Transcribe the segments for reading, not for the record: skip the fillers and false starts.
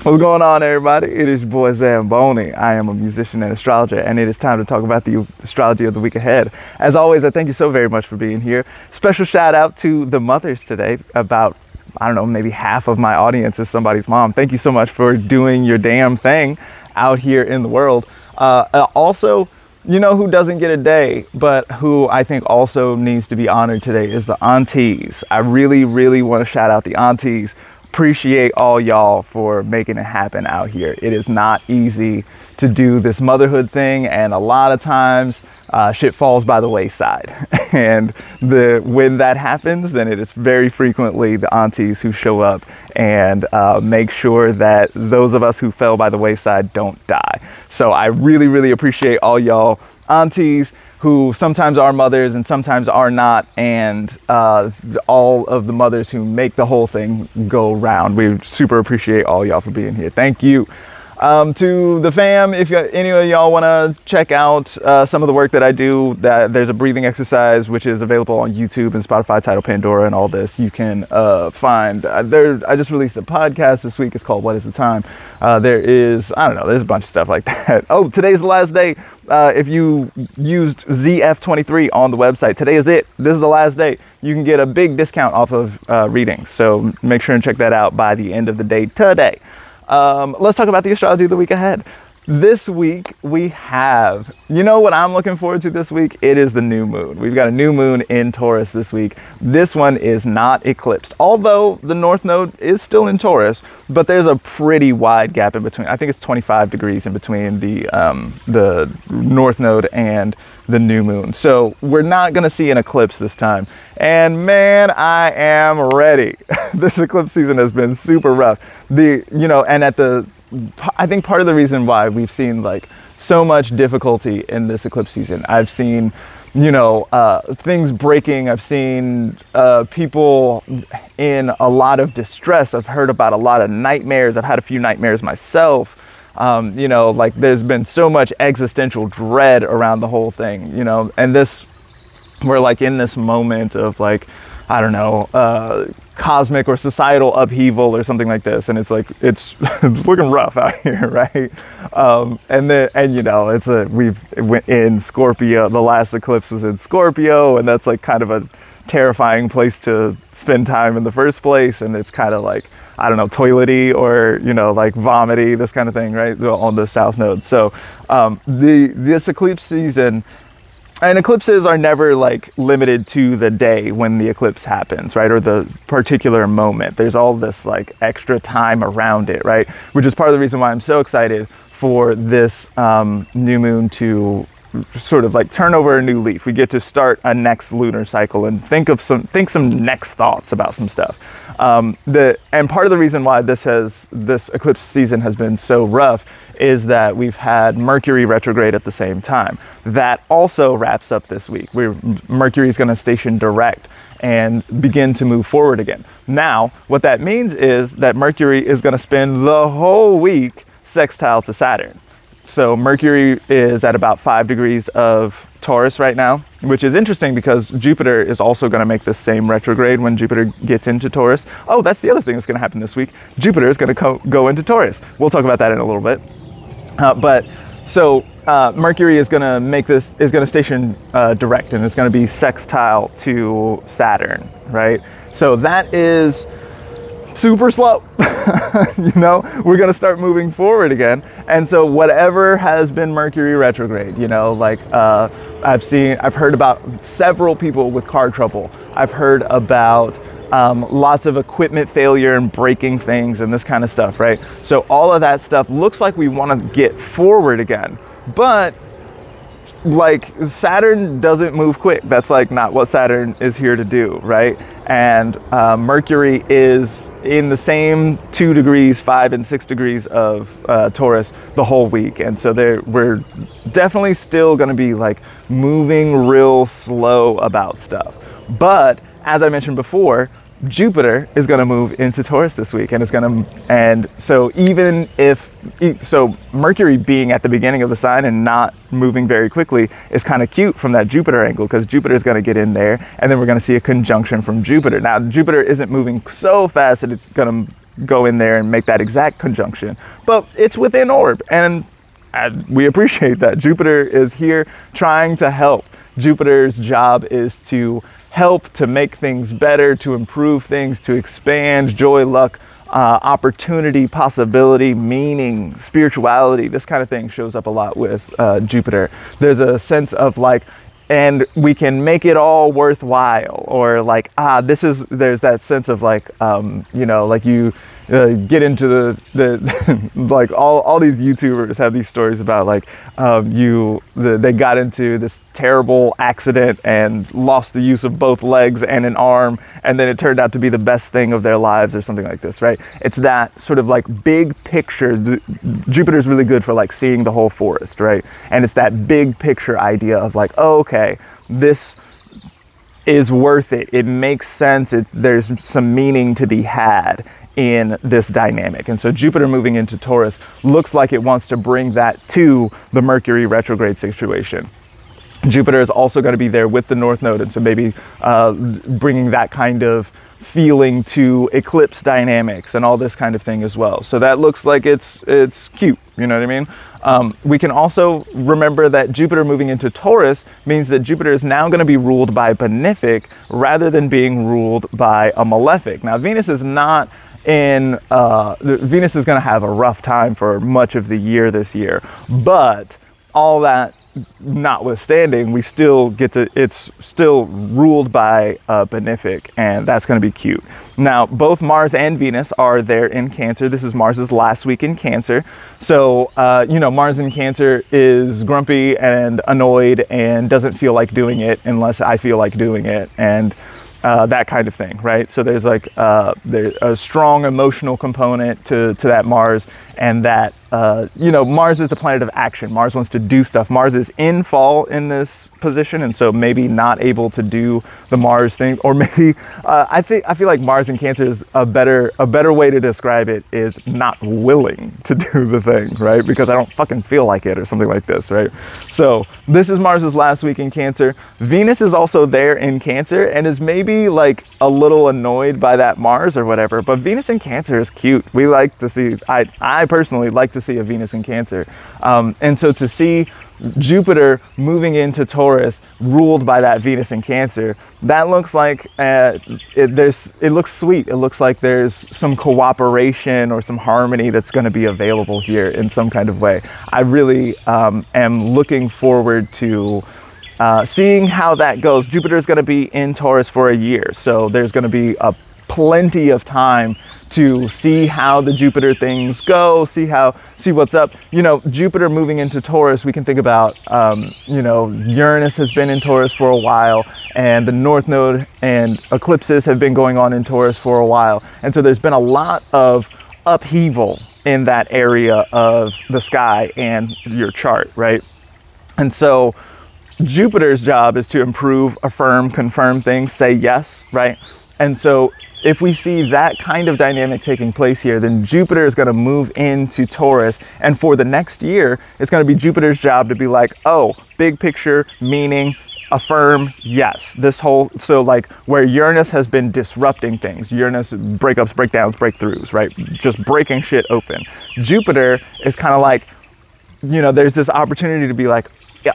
What's going on, everybody? It is your boy Zamboni. I am a musician and astrologer, and it is time to talk about the astrology of the week ahead. As always, I thank you so very much for being here. Special shout out to the mothers today. About, I don't know, maybe half of my audience is somebody's mom. Thank you so much for doing your damn thing out here in the world. Also, you know who doesn't get a day, but who I think also needs to be honored today is the aunties. I really, really want to shout out the aunties. Appreciate all y'all for making it happen out here. It is not easy to do this motherhood thing, and a lot of times shit falls by the wayside. And when that happens, then it is very frequently the aunties who show up and make sure that those of us who fell by the wayside don't die. So I really, really appreciate all y'all aunties who sometimes are mothers and sometimes are not, and all of the mothers who make the whole thing go round. We super appreciate all y'all for being here. Thank you. To the fam, if any of y'all want to check out some of the work that I do, there's a breathing exercise which is available on YouTube and Spotify, Tidal, Pandora, and all this. You can find I just released a podcast this week. It's called What Is the Time? There is, I don't know, there's a bunch of stuff like that. Oh, today's the last day. If you used ZF23 on the website, today is it. This is the last day. You can get a big discount off of readings. So make sure and check that out by the end of the day today. Let's talk about the astrology of the week ahead. This week we have, you know what I'm looking forward to this week? It is the new moon. We've got a new moon in Taurus this week. This one is not eclipsed, although the North Node is still in Taurus, but there's a pretty wide gap in between. I think it's 25 degrees in between the North Node and the new moon. So we're not gonna see an eclipse this time. And man, I am ready. This eclipse season has been super rough. I think part of the reason why we've seen like so much difficulty in this eclipse season, I've seen, things breaking. I've seen people in a lot of distress. I've heard about a lot of nightmares. I've had a few nightmares myself. Like there's been so much existential dread around the whole thing, and we're like in this moment of like, I don't know, cosmic or societal upheaval or something like this, and it's like it's looking rough out here, right? We've went in Scorpio. The last eclipse was in Scorpio, and that's like kind of a terrifying place to spend time in the first place, and it's kind of like, I don't know, toilety or like vomity, this kind of thing, right, on the South Node. So this eclipse season. And eclipses are never like limited to the day when the eclipse happens, right? Or the particular moment. There's all this like extra time around it, right? Which is part of the reason why I'm so excited for this new moon to sort of like turn over a new leaf. We get to start a next lunar cycle and think some next thoughts about some stuff. And part of the reason why this eclipse season has been so rough is that we've had Mercury retrograde at the same time. That also wraps up this week. Mercury is going to station direct and begin to move forward again. Now, what that means is that Mercury is going to spend the whole week sextile to Saturn. So Mercury is at about 5 degrees of Taurus right now, which is interesting because Jupiter is also going to make the same retrograde when Jupiter gets into Taurus. Oh, that's the other thing that's going to happen this week. Jupiter is going to go into Taurus. We'll talk about that in a little bit. Mercury is going to station direct, and it's going to be sextile to Saturn, right? So that is super slow. We're going to start moving forward again. And so whatever has been Mercury retrograde, I've heard about several people with car trouble. I've heard about lots of equipment failure and breaking things and this kind of stuff, right? So all of that stuff looks like we want to get forward again, but like Saturn doesn't move quick. That's like not what Saturn is here to do, right? And Mercury is in the same 2 degrees, 5 and 6 degrees of Taurus the whole week. And so we're definitely still going to be like moving real slow about stuff. But as I mentioned before, Jupiter is going to move into Taurus this week, and so Mercury being at the beginning of the sign and not moving very quickly is kind of cute from that Jupiter angle, because Jupiter is going to get in there, and then we're going to see a conjunction from Jupiter. Now, Jupiter isn't moving so fast that it's going to go in there and make that exact conjunction, but it's within orb, and we appreciate that. Jupiter is here trying to help. Jupiter's job is to help, to make things better, to improve things, to expand joy, luck, opportunity, possibility, meaning, spirituality. This kind of thing shows up a lot with Jupiter. There's a sense of like, and we can make it all worthwhile, or like, there's that sense of like, you know, like you get into the like all these YouTubers have these stories about like they got into this terrible accident and lost the use of both legs and an arm, and then it turned out to be the best thing of their lives or something like this, right? It's that sort of like big picture. Jupiter's really good for like seeing the whole forest, right? And it's that big picture idea of like, oh, okay, this is worth it. It makes sense. There's some meaning to be had in this dynamic. And so Jupiter moving into Taurus looks like it wants to bring that to the Mercury retrograde situation. Jupiter is also going to be there with the North Node, and so maybe bringing that kind of feeling to eclipse dynamics and all this kind of thing as well. So that looks like it's cute, you know what I mean? We can also remember that Jupiter moving into Taurus means that Jupiter is now going to be ruled by a benefic rather than being ruled by a malefic. Now Venus is not Venus is going to have a rough time for much of the year this year, but all that notwithstanding, we still get to, it's still ruled by a benefic, and that's going to be cute. Now, both Mars and Venus are there in Cancer. This is Mars's last week in Cancer. So, you know, Mars in Cancer is grumpy and annoyed and doesn't feel like doing it unless I feel like doing it, and that kind of thing, right? So there's like there's a strong emotional component to that Mars, and that you know, Mars is the planet of action. Mars wants to do stuff. Mars is in fall in this position, and so maybe not able to do the Mars thing, or maybe I feel like Mars in Cancer is a better way to describe it is not willing to do the thing, right? Because I don't fucking feel like it, or something like this, right? So this is Mars's last week in Cancer. Venus is also there in Cancer and is maybe like a little annoyed by that Mars or whatever, but Venus in Cancer is cute. We like to see, I personally like to see a Venus in Cancer, and so to see Jupiter moving into Taurus ruled by that Venus in Cancer, that looks like it looks sweet. It looks like there's some cooperation or some harmony that's going to be available here in some kind of way. I really am looking forward to seeing how that goes. Jupiter is going to be in Taurus for a year, so there's going to be plenty of time to see how the Jupiter things go, see what's up. You know, Jupiter moving into Taurus, we can think about, you know, Uranus has been in Taurus for a while, and the North Node and eclipses have been going on in Taurus for a while. And so there's been a lot of upheaval in that area of the sky and your chart, right? And so Jupiter's job is to improve, affirm, confirm things, say yes, right? And so if we see that kind of dynamic taking place here, then Jupiter is going to move into Taurus, and for the next year, it's going to be Jupiter's job to be like, oh, big picture, meaning, affirm, yes. This whole, so like where Uranus has been disrupting things, Uranus, breakups, breakdowns, breakthroughs, right? Just breaking shit open. Jupiter is kind of like, you know, there's this opportunity to be like,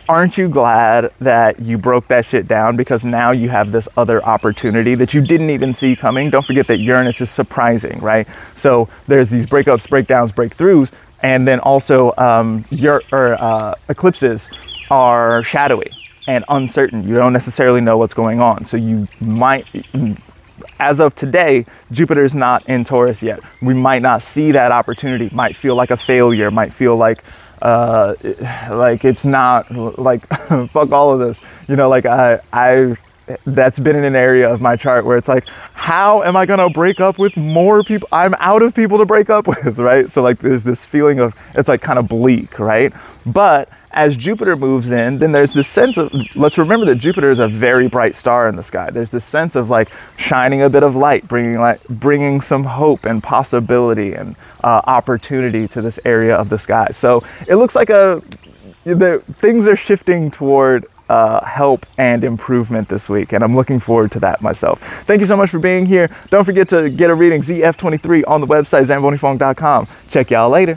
aren't you glad that you broke that shit down, because now you have this other opportunity that you didn't even see coming. Don't forget that Uranus is surprising, right? So there's these breakups, breakdowns, breakthroughs, and then also eclipses are shadowy and uncertain. You don't necessarily know what's going on. So you might, as of today, Jupiter is not in Taurus yet. We might not see that opportunity. Might feel like a failure, might feel like it's not, like, fuck all of this, you know, like that's been in an area of my chart where it's like, how am I gonna break up with more people? I'm out of people to break up with, right? So like there's this feeling of, it's like kind of bleak, right? But as Jupiter moves in, then there's this sense of, let's remember that Jupiter is a very bright star in the sky. There's this sense of like shining a bit of light, bringing some hope and possibility and opportunity to this area of the sky. So it looks like things are shifting toward help and improvement this week, and I'm looking forward to that myself. Thank you so much for being here. Don't forget to get a reading ZF23 on the website zambonifong.com. Check y'all later.